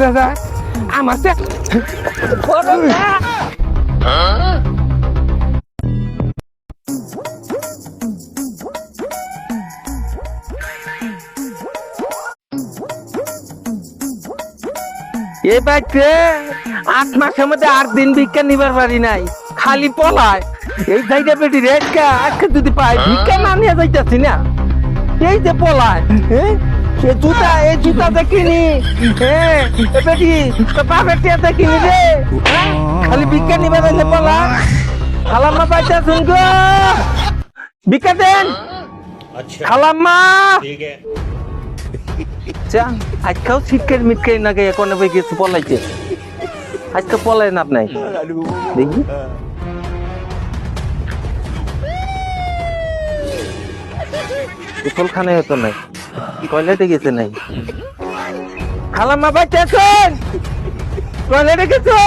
দাদা আমার এই বাইতে 8 মাসের মধ্যে 8 দিন ভিক্ষা নিবার পারি নাই, খালি পলায়। এই জায়গা পেটি রেখা আজকে যদি পাই ভিক্ষা না নিয়ে যাইতাছি না, এই যে পলায়। এই জুতা দেখিনি, বেটি তো বাপের টিয়াতে কিনি রে, খালি ভিক্ষা নিবার যাইলে পলা। খালাম্মা পাইতাছুন গো, ভিক্ষা দেন খালাম্মা। আজকাও শীতকের মিটকে না গে কোনে বই কিছু পলাইছে, আজকে পলাই না নাই দেখি। গোসলখানে হতো নাই, টয়লেটে গেছে নাই। খালাম্মা পাইতেছেন, টয়লেটে গেছে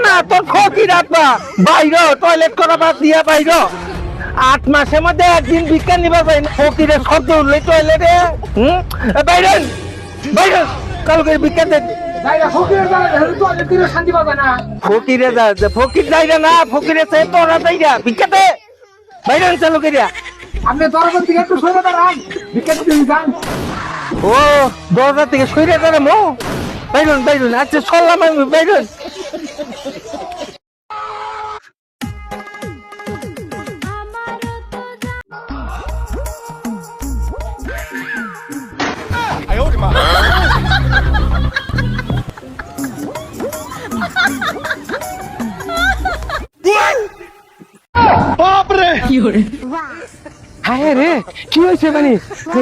না তোর খকি রাখবা বাইর, টয়লেট করা বাদ দিয়া বাইর। 8 মাসের মধ্যে একদিন ভিক্ষা নিবা পাই না, ফকিরে শব্দ উঠলে টয়লেটে। বাইরেন বাইরেন, কালকে ভিক্ষা দেন। ফকিরে যা, ফকির যাইরা না, ফকিরে সে তোরা যাইরা ভিক্ষা দে। বাইরেন চালু করিয়া আপনি দরবার থেকে একটু সরে দাঁড়ান, ভিক্ষা দিতে যান। ও দরজা থেকে সরে দাঁড়াম। বাইরেন বাইরেন, আচ্ছা সরলাম আমি, বাইরেন। হ্যাঁ রে, কি হয়েছে মানে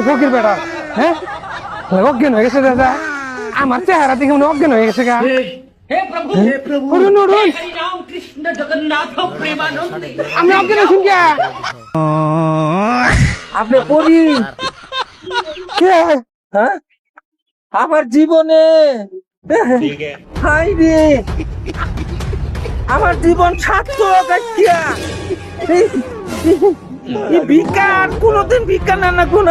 ফকির বেটা? হ্যাঁ অজ্ঞান হয়ে গেছে দাদা, আমার চেহারা দেখে মনে অজ্ঞান হয়ে গেছে গা। আমি অজ্ঞান আছি কে? আপনি পড়ি কে? হ্যাঁ আমার জীবনে, হাই রে আমার জীবন সার্থক আজকে। এই ভিক্ষা আর কোনোদিন ভিক্ষা না না কোন,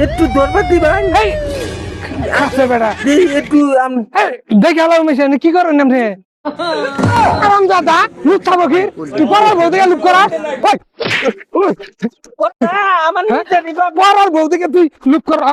একটু দরবার দিবেন খাচ্ছে বেটা, একটু। দেখে আলো মেশিন কি করেন আপনি? আরাম দাদা লুচ্ছা বকির, তুই পড়ার বউ থেকে লুপ করা, আমার পড়ার বউ থেকে তুই লুপ করা।